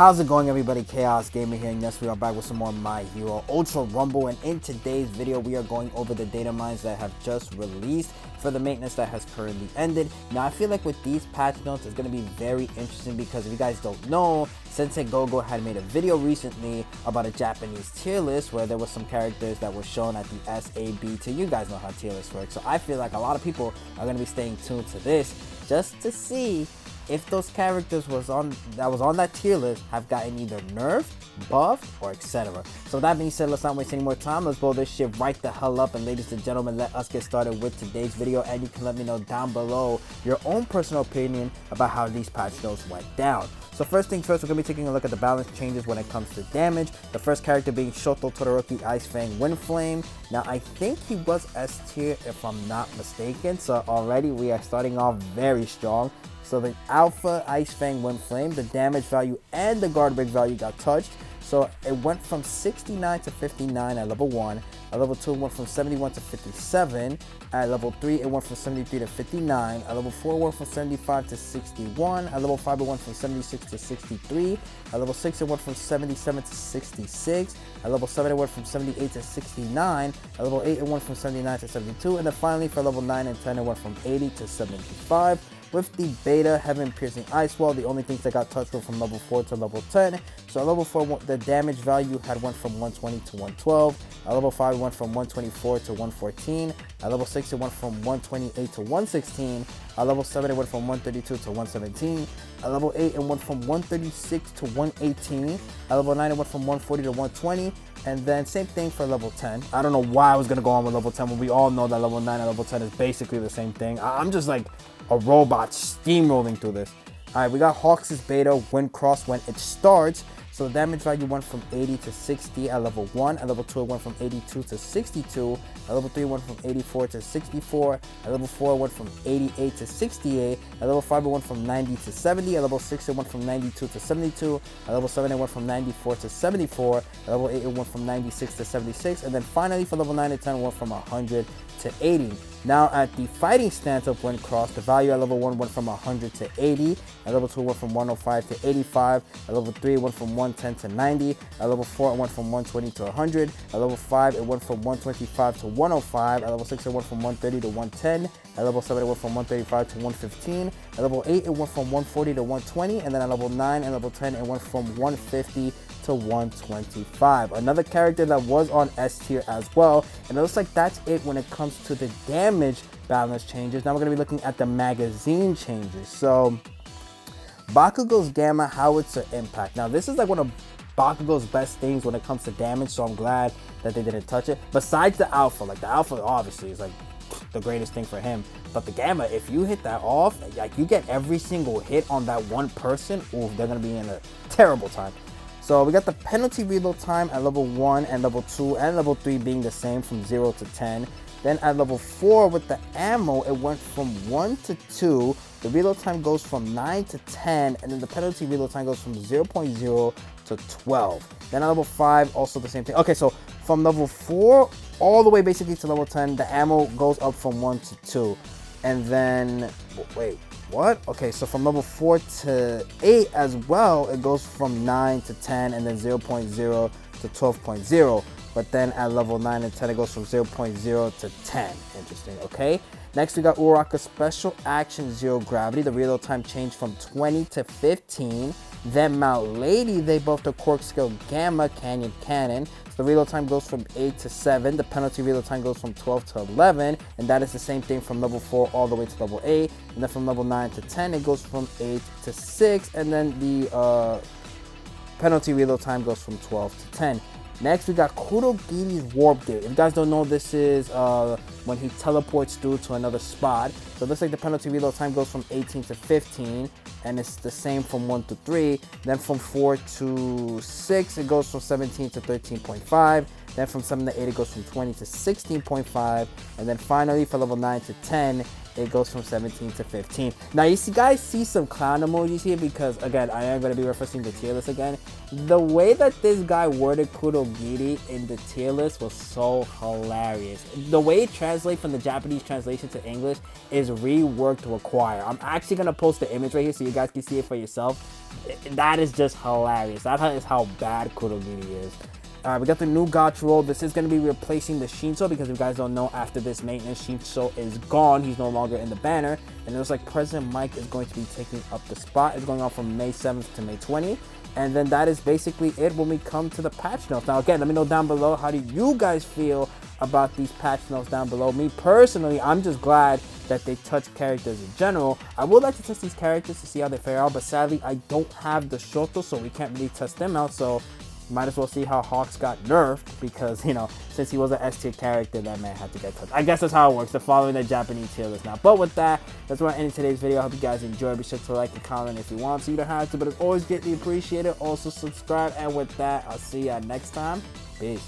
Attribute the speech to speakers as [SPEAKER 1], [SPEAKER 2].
[SPEAKER 1] How's it going, everybody? Chaos Gamer here, and yes, we are back with some more My Hero Ultra Rumble, and in today's video we are going over the data mines that have just released for the maintenance that has currently ended. Now I feel like with these patch notes it's going to be very interesting because if you guys don't know, Sensei Gogo had made a video recently about a Japanese tier list where there were some characters that were shown at the SAB tier. You guys know how tier lists work, so I feel like a lot of people are going to be staying tuned to this just to see if those characters that was on that tier list have gotten either nerfed, buffed, or etc. So that being said, let's not waste any more time. Let's blow this shit right the hell up, and ladies and gentlemen, let us get started with today's video, and you can let me know down below your own personal opinion about how these patch notes went down. So first things first, we're going to be taking a look at the balance changes when it comes to damage. The first character being Shoto Todoroki Ice Fang Windflame. Now I think he was S tier if I'm not mistaken, so already we are starting off very strong. So the Alpha Ice Fang Windflame, the damage value and the guard break value got touched. So it went from 69 to 59 at level 1. At level 2 it went from 71 to 57. At level 3 it went from 73 to 59. At level 4 it went from 75 to 61. At level 5 it went from 76 to 63. At level 6 it went from 77 to 66. At level 7 it went from 78 to 69. At level 8 it went from 79 to 72. And then finally for level 9 and 10 it went from 80 to 75. With the beta Heaven Piercing Ice Wall, the only things that got touched were from level 4 to level 10. So at level 4, the damage value had went from 120 to 112. At level 5, it went from 124 to 114. At level 6, it went from 128 to 116. At level 7, it went from 132 to 117. At level 8, it went from 136 to 118. At level 9, it went from 140 to 120. And then same thing for level 10. I don't know why I was going to go on with level 10 when we all know that level 9 and level 10 is basically the same thing. I'm just like a robot steamrolling through this. Alright, we got Hawks' beta when cross when it starts. So the damage value went from 80 to 60 at level 1. At level 2 it went from 82 to 62. At level 3 it went from 84 to 64. At level 4 it went from 88 to 68. At level 5 it went from 90 to 70. At level 6 it went from 92 to 72. At level 7 it went from 94 to 74. At level 8 it went from 96 to 76. And then finally for level 9 and 10 it went from 100 to 80. Now at the fighting stance of when crossed, the value at level 1 went from 100 to 80. At level 2 it went from 105 to 85. At level 3 it went from 110 to 90. At level 4 it went from 120 to 100. At level 5 it went from 125 to 105. At level 6 it went from 130 to 110. At level 7 it went from 135 to 115. At level 8 it went from 140 to 120. And then at level 9 and level 10 it went from 150 to 125. Another character that was on S tier as well. And it looks like that's it when it comes to the damage balance changes. Now we're going to be looking at the magazine changes. So Bakugo's Gamma Howitzer Impact. Now this is like one of Bakugo's best things when it comes to damage, so I'm glad that they didn't touch it. Besides the Alpha, like the Alpha obviously is like the greatest thing for him, but the Gamma, if you hit that off, like you get every single hit on that one person, ooh, they're going to be in a terrible time. So we got the penalty reload time at level 1 and level 2 and level 3 being the same from 0 to 10. Then at level 4 with the ammo, it went from 1 to 2. The reload time goes from 9 to 10, and then the penalty reload time goes from 0.0 to 12. Then at level 5, also the same thing. Okay, so from level 4 all the way basically to level 10, the ammo goes up from 1 to 2. And then, wait, what? Okay, so from level 4 to 8 as well, it goes from 9 to 10 and then 0.0 to 12.0. But then at level 9 and 10, it goes from 0.0 to 10. Interesting, okay? Next, we got Uraraka Special Action Zero Gravity. The reload time changed from 20 to 15. Then Mount Lady, they buffed the Cork Skill Gamma Canyon Cannon. So the reload time goes from 8 to 7. The penalty reload time goes from 12 to 11. And that is the same thing from level 4 all the way to level 8. And then from level 9 to 10, it goes from 8 to 6. And then the penalty reload time goes from 12 to 10. Next, we got Kurogiri's Warp Gear. If you guys don't know, this is when he teleports through to another spot. So it looks like the penalty reload time goes from 18 to 15, and it's the same from 1 to 3. Then from 4 to 6, it goes from 17 to 13.5. Then from 7 to 8, it goes from 20 to 16.5. And then finally, for level 9 to 10, it goes from 17 to 15. Now you guys see some clown emojis here because again, I am going to be referencing the tier list again. The way that this guy worded Kurogiri in the tier list was so hilarious. The way it translates from the Japanese translation to English is reworked require. I'm actually going to post the image right here so you guys can see it for yourself. That is just hilarious. That is how bad Kurogiri is. We got the new Gotch roll. This is going to be replacing the Shinso because if you guys don't know, after this maintenance, Shinso is gone. He's no longer in the banner. And it looks like President Mike is going to be taking up the spot. It's going on from May 7th to May 20th. And then that is basically it when we come to the patch notes. Now, again, let me know down below, how do you guys feel about these patch notes down below? Me personally, I'm just glad that they touch characters in general. I would like to test these characters to see how they fare out, but sadly, I don't have the Shoto, so we can't really test them out. So might as well see how Hawks got nerfed because, you know, since he was an S tier character, that man had to get touched. I guess that's how it works. They're following the Japanese tier list now. But with that, that's where I ended today's video. I hope you guys enjoyed. Be sure to like and comment if you want to. You don't have to, but it's always greatly appreciated. Also subscribe. And with that, I'll see ya next time. Peace.